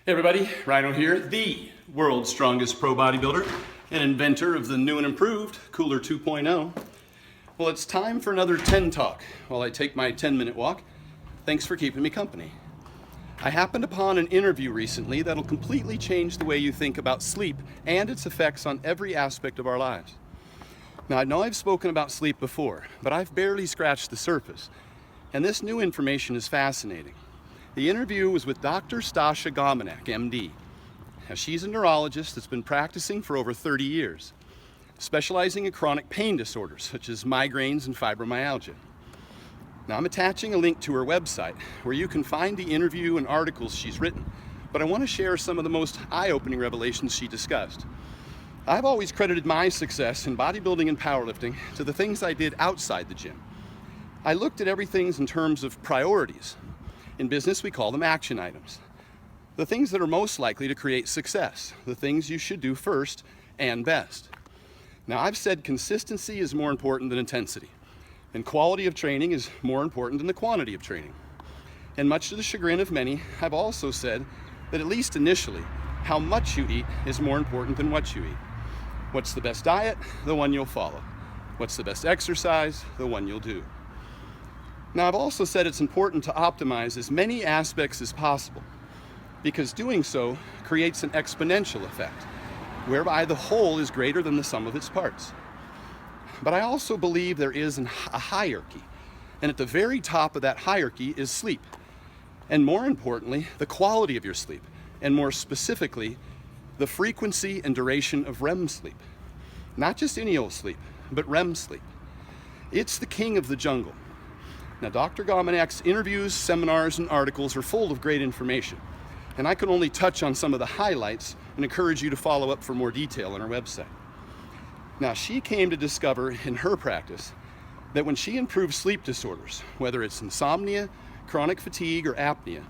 Hey everybody, Rhino here, the world's strongest pro bodybuilder and inventor of the new and improved Cooler 2.0. Well, it's time for another 10 Talk while I take my 10-minute walk. Thanks for keeping me company. I happened upon an interview recently that'll completely change the way you think about sleep and its effects on every aspect of our lives. Now, I know I've spoken about sleep before, but I've barely scratched the surface, and this new information is fascinating. The interview was with Dr. Stasha Gominak, MD. Now, she's a neurologist that's been practicing for over 30 years, specializing in chronic pain disorders such as migraines and fibromyalgia. Now, I'm attaching a link to her website where you can find the interview and articles she's written, but I want to share some of the most eye-opening revelations she discussed. I've always credited my success in bodybuilding and powerlifting to the things I did outside the gym. I looked at everything in terms of priorities. In business, we call them action items. The things that are most likely to create success, the things you should do first and best. Now, I've said consistency is more important than intensity, and quality of training is more important than the quantity of training. And much to the chagrin of many, I've also said that at least initially, how much you eat is more important than what you eat. What's the best diet? The one you'll follow. What's the best exercise? The one you'll do. Now, I've also said it's important to optimize as many aspects as possible, because doing so creates an exponential effect, whereby the whole is greater than the sum of its parts. But I also believe there is a hierarchy, and at the very top of that hierarchy is sleep, and more importantly, the quality of your sleep, and more specifically, the frequency and duration of REM sleep. Not just any old sleep, but REM sleep. It's the king of the jungle. Now, Dr. Gominak's interviews, seminars, and articles are full of great information, and I can only touch on some of the highlights and encourage you to follow up for more detail on our website. Now, she came to discover in her practice that when she improved sleep disorders, whether it's insomnia, chronic fatigue, or apnea,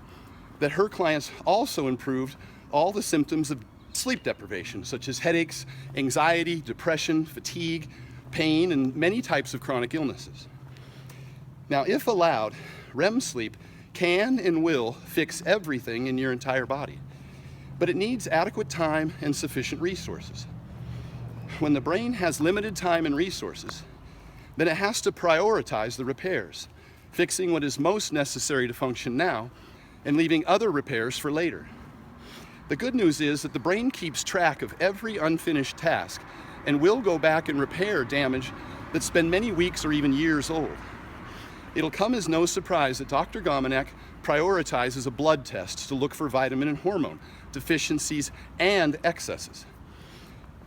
that her clients also improved all the symptoms of sleep deprivation, such as headaches, anxiety, depression, fatigue, pain, and many types of chronic illnesses. Now, if allowed, REM sleep can and will fix everything in your entire body, but it needs adequate time and sufficient resources. When the brain has limited time and resources, then it has to prioritize the repairs, fixing what is most necessary to function now and leaving other repairs for later. The good news is that the brain keeps track of every unfinished task and will go back and repair damage that's been many weeks or even years old. It'll come as no surprise that Dr. Gominak prioritizes a blood test to look for vitamin and hormone deficiencies and excesses.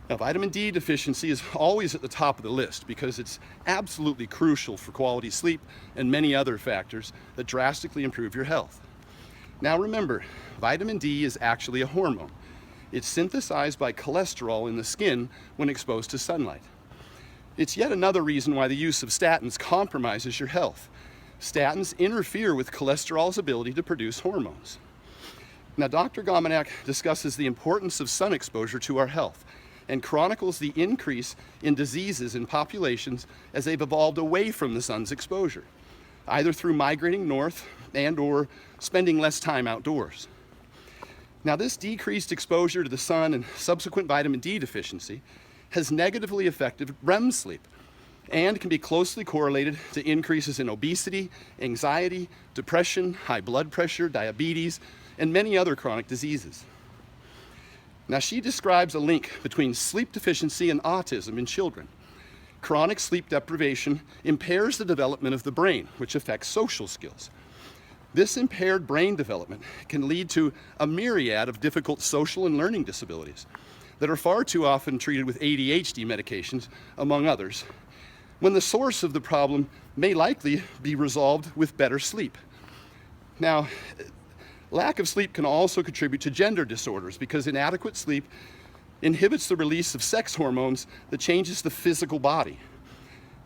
Now, vitamin D deficiency is always at the top of the list because it's absolutely crucial for quality sleep and many other factors that drastically improve your health. Now remember, vitamin D is actually a hormone. It's synthesized by cholesterol in the skin when exposed to sunlight. It's yet another reason why the use of statins compromises your health. Statins interfere with cholesterol's ability to produce hormones. Now, Dr. Gominak discusses the importance of sun exposure to our health and chronicles the increase in diseases in populations as they've evolved away from the sun's exposure, either through migrating north and or spending less time outdoors. Now, this decreased exposure to the sun and subsequent vitamin D deficiency has negatively affected REM sleep and can be closely correlated to increases in obesity, anxiety, depression, high blood pressure, diabetes, and many other chronic diseases. Now, she describes a link between sleep deficiency and autism in children. Chronic sleep deprivation impairs the development of the brain, which affects social skills. This impaired brain development can lead to a myriad of difficult social and learning disabilities that are far too often treated with ADHD medications, among others, when the source of the problem may likely be resolved with better sleep. Now, lack of sleep can also contribute to gender disorders because inadequate sleep inhibits the release of sex hormones that changes the physical body.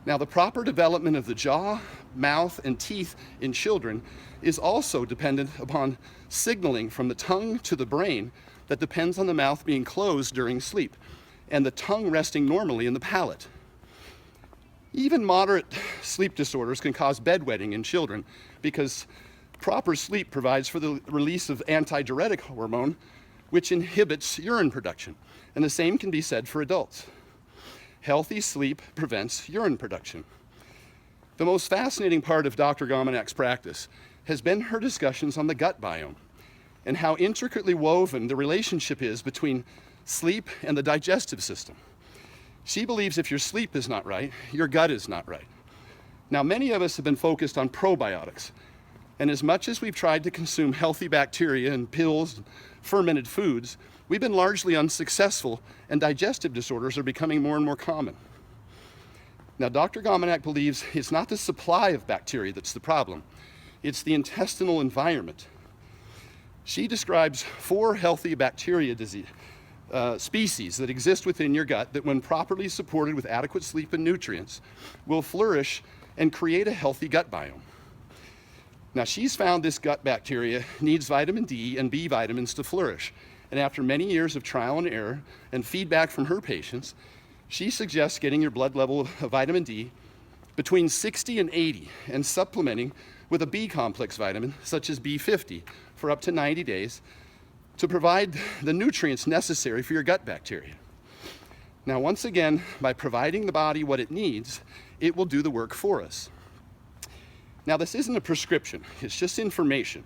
Now, the proper development of the jaw, mouth, and teeth in children is also dependent upon signaling from the tongue to the brain that depends on the mouth being closed during sleep and the tongue resting normally in the palate. Even moderate sleep disorders can cause bedwetting in children because Proper sleep provides for the release of antidiuretic hormone, which inhibits urine production. And the same can be said for adults. Healthy sleep prevents urine production. The most fascinating part of Dr. Gomenak's practice has been her discussions on the gut biome and how intricately woven the relationship is between sleep and the digestive system. She believes if your sleep is not right, your gut is not right. Now, many of us have been focused on probiotics, and as much as we've tried to consume healthy bacteria and pills, and fermented foods, we've been largely unsuccessful, and digestive disorders are becoming more and more common. Now, Dr. Gomenak believes it's not the supply of bacteria that's the problem, it's the intestinal environment. She describes 4 healthy bacteria species that exist within your gut that, when properly supported with adequate sleep and nutrients, will flourish and create a healthy gut biome. Now, she's found this gut bacteria needs vitamin D and B vitamins to flourish. And after many years of trial and error and feedback from her patients, she suggests getting your blood level of vitamin D between 60 and 80 and supplementing with a B complex vitamin, such as B50, for up to 90 days to provide the nutrients necessary for your gut bacteria. Now, once again, by providing the body what it needs, it will do the work for us. Now, this isn't a prescription, it's just information.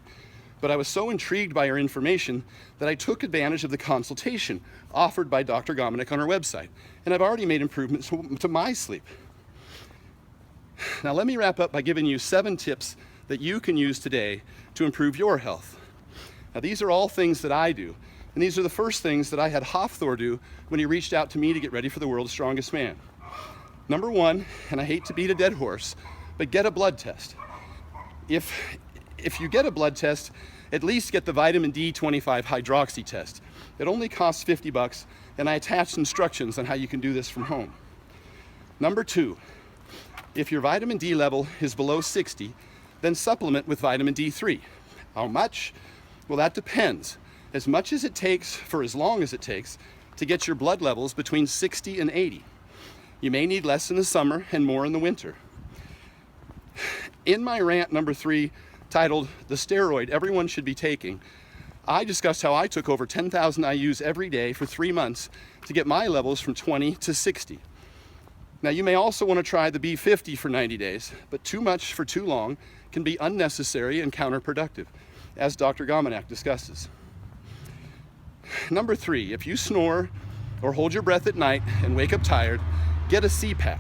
But I was so intrigued by her information that I took advantage of the consultation offered by Dr. Gomenak on her website, and I've already made improvements to my sleep. Now, let me wrap up by giving you 7 tips that you can use today to improve your health. Now, these are all things that I do, and these are the first things that I had Hafthor do when he reached out to me to get ready for the World's Strongest Man. Number 1, and I hate to beat a dead horse, but get a blood test. If you get a blood test, at least get the vitamin D25 hydroxy test. It only costs $50, and I attached instructions on how you can do this from home. Number 2, if your vitamin D level is below 60, then supplement with vitamin D3. How much? Well, that depends. As much as it takes for as long as it takes to get your blood levels between 60 and 80. You may need less in the summer and more in the winter. In my rant number 3, titled "The Steroid Everyone Should Be Taking," I discussed how I took over 10,000 IUs every day for 3 months to get my levels from 20 to 60. Now, you may also want to try the B50 for 90 days, but too much for too long can be unnecessary and counterproductive, as Dr. Gomenak discusses. Number 3, if you snore or hold your breath at night and wake up tired, get a CPAP.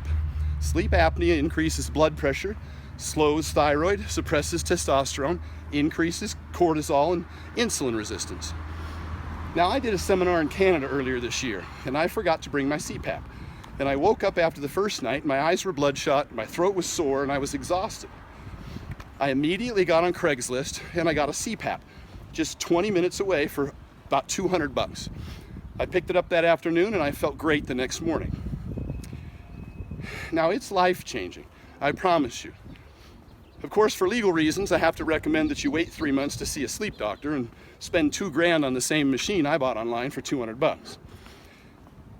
Sleep apnea increases blood pressure, slows thyroid, suppresses testosterone, increases cortisol and insulin resistance. Now, I did a seminar in Canada earlier this year, and I forgot to bring my CPAP. And I woke up after the first night, my eyes were bloodshot, my throat was sore, and I was exhausted. I immediately got on Craigslist and I got a CPAP, just 20 minutes away for about $200. I picked it up that afternoon and I felt great the next morning. Now, it's life-changing, I promise you. Of course, for legal reasons, I have to recommend that you wait 3 months to see a sleep doctor and spend $2,000 on the same machine I bought online for $200.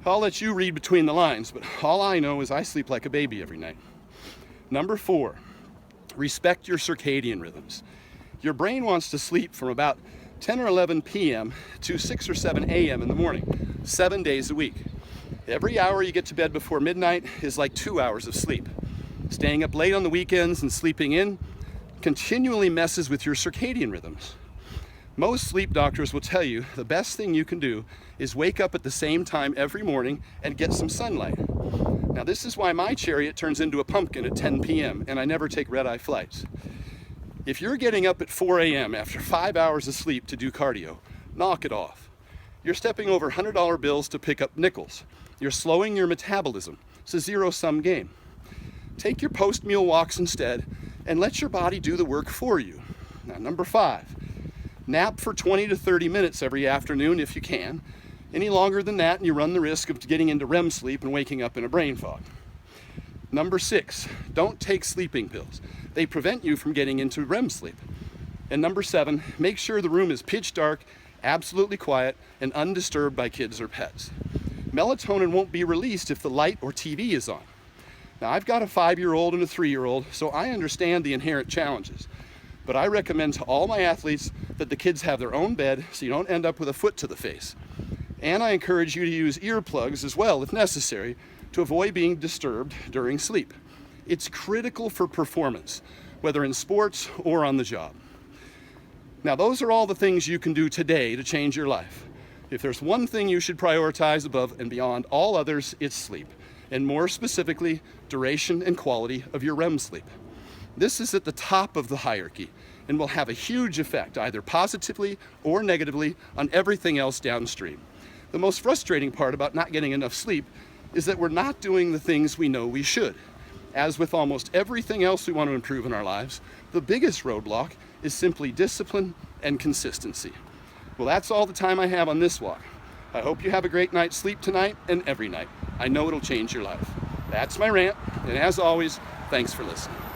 I'll let you read between the lines, but all I know is I sleep like a baby every night. Number 4, respect your circadian rhythms. Your brain wants to sleep from about 10 or 11 p.m. to 6 or 7 a.m. in the morning, 7 days a week. Every hour you get to bed before midnight is like 2 hours of sleep. Staying up late on the weekends and sleeping in continually messes with your circadian rhythms. Most sleep doctors will tell you the best thing you can do is wake up at the same time every morning and get some sunlight. Now, this is why my chariot turns into a pumpkin at 10 p.m. and I never take red-eye flights. If you're getting up at 4 a.m. after 5 hours of sleep to do cardio, knock it off. You're stepping over $100 bills to pick up nickels. You're slowing your metabolism. It's a zero-sum game. Take your post-meal walks instead and let your body do the work for you. Now, number 5, nap for 20 to 30 minutes every afternoon if you can. Any longer than that and you run the risk of getting into REM sleep and waking up in a brain fog. Number 6, don't take sleeping pills. They prevent you from getting into REM sleep. And number 7, make sure the room is pitch dark, absolutely quiet, and undisturbed by kids or pets. Melatonin won't be released if the light or TV is on. Now, I've got a 5-year-old and a 3-year-old, so I understand the inherent challenges. but I recommend to all my athletes that the kids have their own bed so you don't end up with a foot to the face. And I encourage you to use earplugs as well if necessary to avoid being disturbed during sleep. It's critical for performance, whether in sports or on the job. Now, those are all the things you can do today to change your life. If there's one thing you should prioritize above and beyond all others, it's sleep, and more specifically, duration and quality of your REM sleep. This is at the top of the hierarchy and will have a huge effect, either positively or negatively, on everything else downstream. The most frustrating part about not getting enough sleep is that we're not doing the things we know we should. As with almost everything else we want to improve in our lives, the biggest roadblock is simply discipline and consistency. Well, that's all the time I have on this walk. I hope you have a great night's sleep tonight and every night. I know it'll change your life. That's my rant, and as always, thanks for listening.